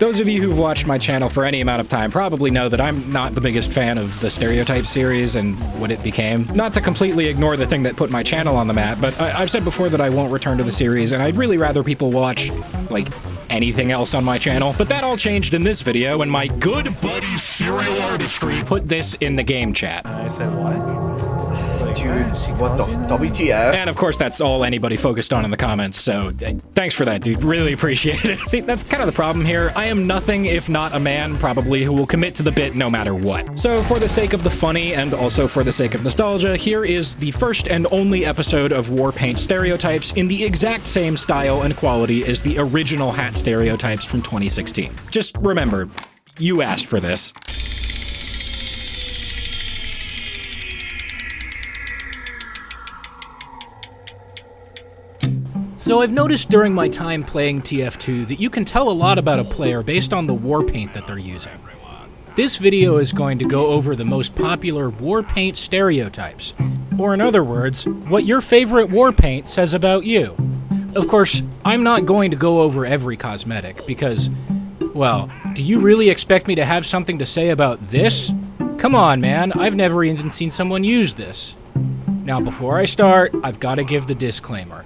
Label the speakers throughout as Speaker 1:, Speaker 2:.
Speaker 1: Those of you who've watched my channel for any amount of time probably know that I'm not the biggest fan of the Stereotypes series and what it became. Not to completely ignore the thing that put my channel on the map, but I've said before that I won't return to the series, and I'd really rather people watch, like, anything else on my channel. But that all changed in this video when my good buddy Serial Artistry put this in the game chat.
Speaker 2: I said, what?
Speaker 3: Dude, what the WTF?
Speaker 1: And of course that's all anybody focused on in the comments, so thanks for that, dude. Really appreciate it. See, that's kind of the problem here. I am nothing if not a man, probably, who will commit to the bit no matter what. So for the sake of the funny, and also for the sake of nostalgia, here is the first and only episode of Warpaint Stereotypes in the exact same style and quality as the original Hat Stereotypes from 2016. Just remember, you asked for this. So I've noticed during my time playing TF2 that you can tell a lot about a player based on the warpaint that they're using. This video is going to go over the most popular warpaint stereotypes, or in other words, what your favorite warpaint says about you. Of course, I'm not going to go over every cosmetic because, well, do you really expect me to have something to say about this? Come on, man, I've never even seen someone use this. Now, before I start, I've got to give the disclaimer.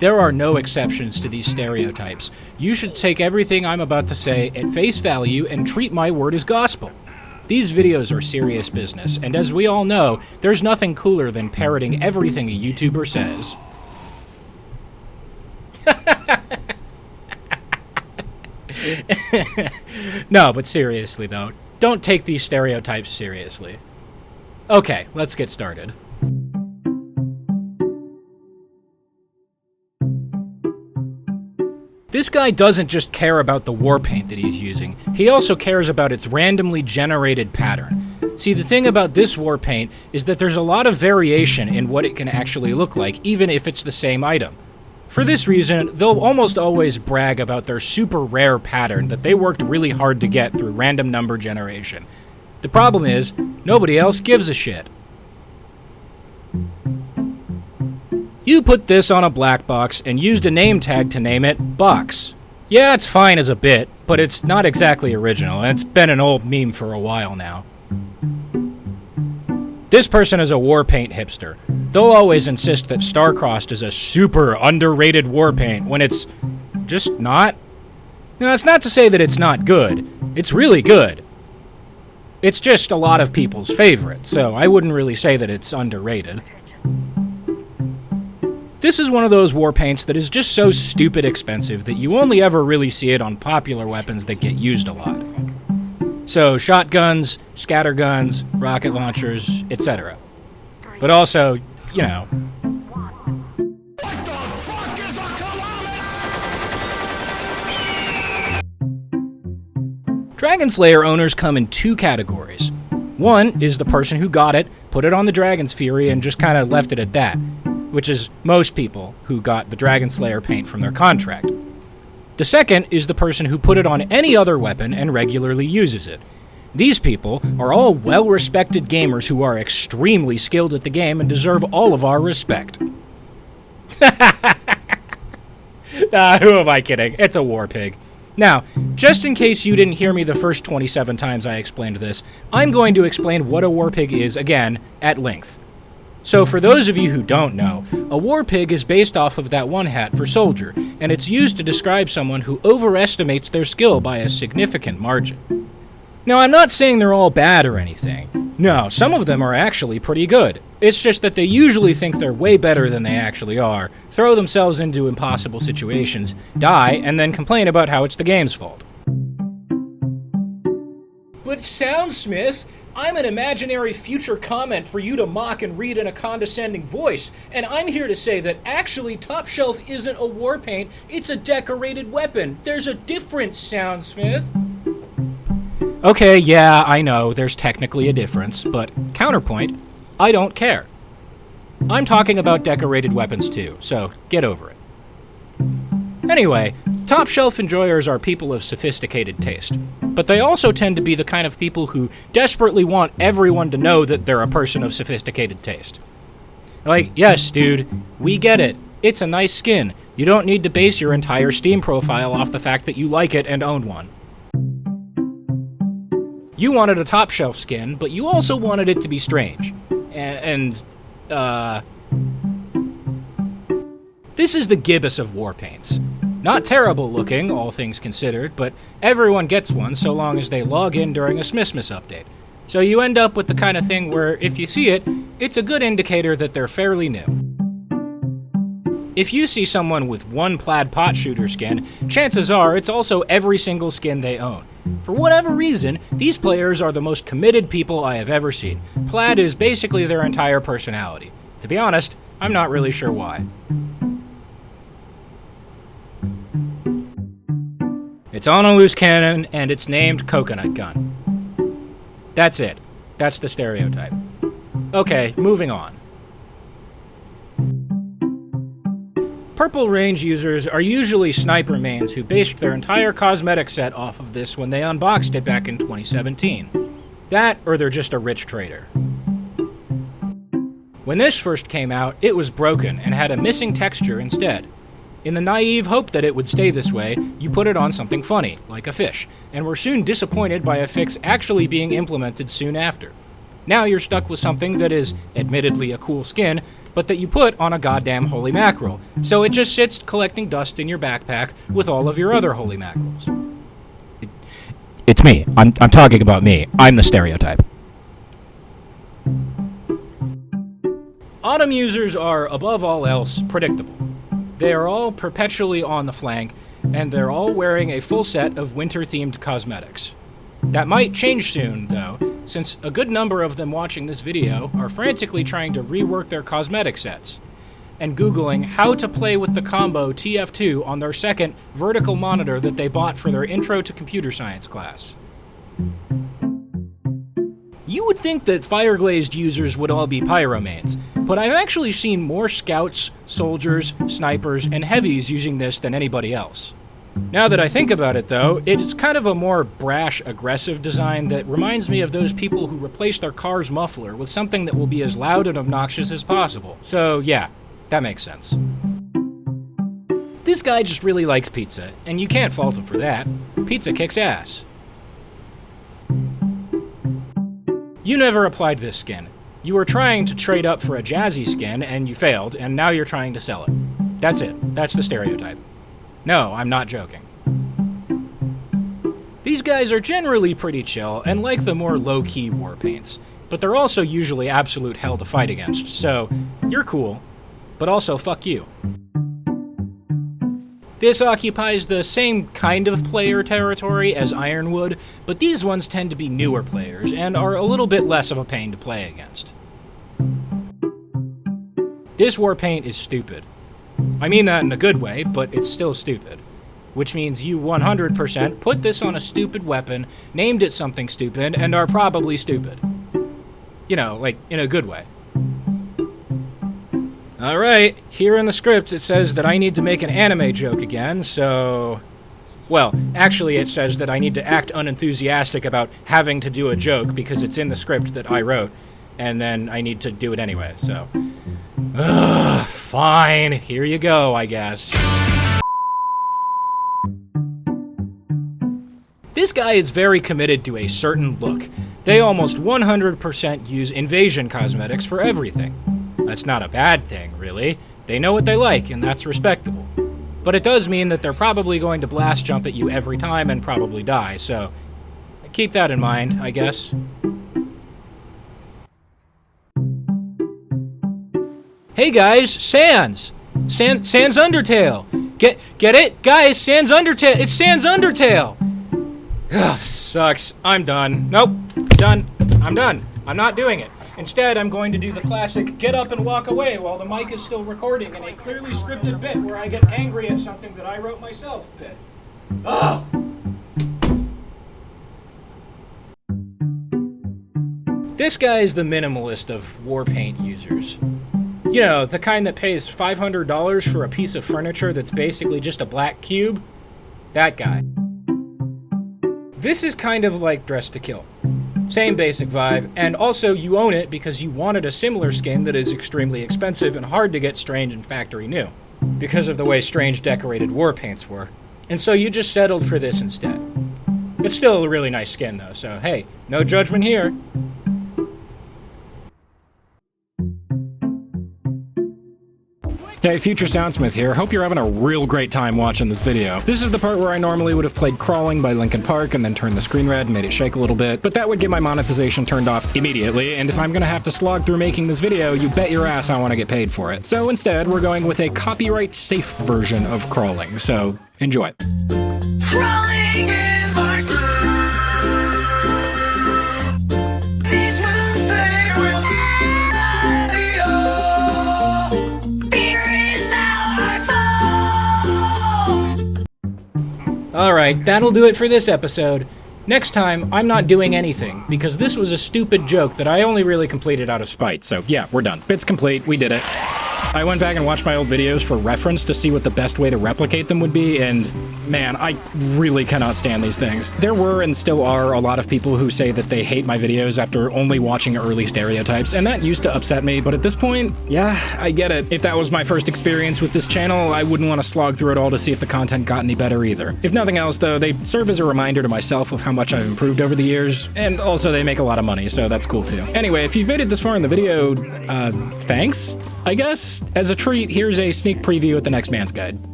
Speaker 1: There are no exceptions to these stereotypes. You should take everything I'm about to say at face value and treat my word as gospel. These videos are serious business, and as we all know, there's nothing cooler than parroting everything a YouTuber says. No, but seriously though, don't take these stereotypes seriously. Okay, let's get started. This guy doesn't just care about the warpaint that he's using, he also cares about its randomly generated pattern. See, the thing about this warpaint is that there's a lot of variation in what it can actually look like, even if it's the same item. For this reason, they'll almost always brag about their super rare pattern that they worked really hard to get through random number generation. The problem is, nobody else gives a shit. You put this on a black box and used a name tag to name it Box. Yeah, it's fine as a bit, but it's not exactly original, and it's been an old meme for a while now. This person is a warpaint hipster. They'll always insist that Starcrossed is a super underrated warpaint when it's just not. Now, it's not to say that it's not good. It's really good. It's just a lot of people's favorite, so I wouldn't really say that it's underrated. This is one of those warpaints that is just so stupid expensive that you only ever really see it on popular weapons that get used a lot. So shotguns, scatterguns, rocket launchers, etc. But also, you know. Dragon Slayer owners come in two categories. One is the person who got it, put it on the Dragon's Fury, and just kind of left it at that, which is most people who got the Dragon Slayer paint from their contract. The second is the person who put it on any other weapon and regularly uses it. These people are all well-respected gamers who are extremely skilled at the game and deserve all of our respect. Who am I kidding? It's a war pig. Now, just in case you didn't hear me the first 27 times I explained this, I'm going to explain what a war pig is again at length. So for those of you who don't know, a war pig is based off of that one hat for soldier, and it's used to describe someone who overestimates their skill by a significant margin. Now, I'm not saying they're all bad or anything. No, some of them are actually pretty good. It's just that they usually think they're way better than they actually are, throw themselves into impossible situations, die, and then complain about how it's the game's fault. But SoundSmith, I'm an imaginary future comment for you to mock and read in a condescending voice, and I'm here to say that actually Top Shelf isn't a warpaint, it's a decorated weapon. There's a difference, SoundSmith. Okay, yeah, I know, there's technically a difference, but counterpoint, I don't care. I'm talking about decorated weapons too, so get over it. Anyway, top shelf enjoyers are people of sophisticated taste, but they also tend to be the kind of people who desperately want everyone to know that they're a person of sophisticated taste. Like, yes, dude, we get it. It's a nice skin. You don't need to base your entire Steam profile off the fact that you like it and own one. You wanted a top-shelf skin, but you also wanted it to be strange. This is the gibbous of war paints. Not terrible looking, all things considered, but everyone gets one so long as they log in during a SMSMS update. So you end up with the kind of thing where, if you see it, it's a good indicator that they're fairly new. If you see someone with one plaid pot shooter skin, chances are it's also every single skin they own. For whatever reason, these players are the most committed people I have ever seen. Plaid is basically their entire personality. To be honest, I'm not really sure why. It's on a loose cannon, and it's named Coconut Gun. That's it. That's the stereotype. Okay, moving on. Purple Range users are usually sniper mains who based their entire cosmetic set off of this when they unboxed it back in 2017. That, or they're just a rich trader. When this first came out, it was broken and had a missing texture instead. In the naive hope that it would stay this way, you put it on something funny, like a fish, and were soon disappointed by a fix actually being implemented soon after. Now you're stuck with something that is, admittedly, a cool skin, but that you put on a goddamn holy mackerel, so it just sits collecting dust in your backpack with all of your other holy mackerels. It's me. I'm talking about me. I'm the stereotype. Autumn users are, above all else, predictable. They are all perpetually on the flank, and they're all wearing a full set of winter-themed cosmetics. That might change soon, though, since a good number of them watching this video are frantically trying to rework their cosmetic sets, and Googling how to play with the combo TF2 on their second vertical monitor that they bought for their Intro to Computer Science class. You would think that fire-glazed users would all be pyromanes, but I've actually seen more scouts, soldiers, snipers, and heavies using this than anybody else. Now that I think about it, though, it's kind of a more brash, aggressive design that reminds me of those people who replace their car's muffler with something that will be as loud and obnoxious as possible. So yeah, that makes sense. This guy just really likes pizza, and you can't fault him for that. Pizza kicks ass. You never applied this skin. You were trying to trade up for a jazzy skin, and you failed, and now you're trying to sell it. That's it. That's the stereotype. No, I'm not joking. These guys are generally pretty chill, and like the more low-key war paints, but they're also usually absolute hell to fight against, so you're cool, but also fuck you. This occupies the same kind of player territory as Ironwood, but these ones tend to be newer players and are a little bit less of a pain to play against. This war paint is stupid. I mean that in a good way, but it's still stupid. Which means you 100% put this on a stupid weapon, named it something stupid, and are probably stupid. You know, like, in a good way. Alright, here in the script it says that I need to make an anime joke again, so... Well, actually it says that I need to act unenthusiastic about having to do a joke because it's in the script that I wrote, and then I need to do it anyway, so... Ugh, fine, here you go, I guess. This guy is very committed to a certain look. They almost 100% use invasion cosmetics for everything. That's not a bad thing, really. They know what they like, and that's respectable. But it does mean that they're probably going to blast jump at you every time and probably die, so keep that in mind, I guess. Hey guys, Sans! Sans Undertale! Get it? Guys, Sans Undertale! It's Sans Undertale! Ugh, this sucks. I'm done. Nope. Done. I'm done. I'm not doing it. Instead, I'm going to do the classic get up and walk away while the mic is still recording in a clearly scripted bit where I get angry at something that I wrote myself bit. Ugh! This guy is the minimalist of war paint users. You know, the kind that pays $500 for a piece of furniture that's basically just a black cube. That guy. This is kind of like Dress to Kill. Same basic vibe, and also you own it because you wanted a similar skin that is extremely expensive and hard to get strange and factory new, because of the way strange decorated war paints work, and so you just settled for this instead. It's still a really nice skin, though, so hey, no judgment here. Hey, future SoundSmith here. Hope you're having a real great time watching this video. This is the part where I normally would have played Crawling by Linkin Park and then turned the screen red and made it shake a little bit, but that would get my monetization turned off immediately, and if I'm gonna have to slog through making this video, you bet your ass I want to get paid for it. So instead, we're going with a copyright-safe version of Crawling, so enjoy.
Speaker 2: Crawling in my skin. These moves, they will audio. Fear is how I fall.
Speaker 1: Alright, that'll do it for this episode. Next time, I'm not doing anything, because this was a stupid joke that I only really completed out of spite, so yeah, we're done. Bit's complete, we did it. I went back and watched my old videos for reference to see what the best way to replicate them would be, and man, I really cannot stand these things. There were and still are a lot of people who say that they hate my videos after only watching early Stereotypes, and that used to upset me, but at this point, yeah, I get it. If that was my first experience with this channel, I wouldn't want to slog through it all to see if the content got any better either. If nothing else, though, they serve as a reminder to myself of how much I've improved over the years, and also they make a lot of money, so that's cool too. Anyway, if you've made it this far in the video, thanks, I guess? As a treat, here's a sneak preview at the next man's guide.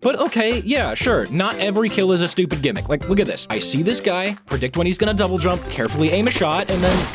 Speaker 1: But okay, yeah, sure, not every kill is a stupid gimmick. Like, look at this. I see this guy, predict when he's gonna double jump, carefully aim a shot, and then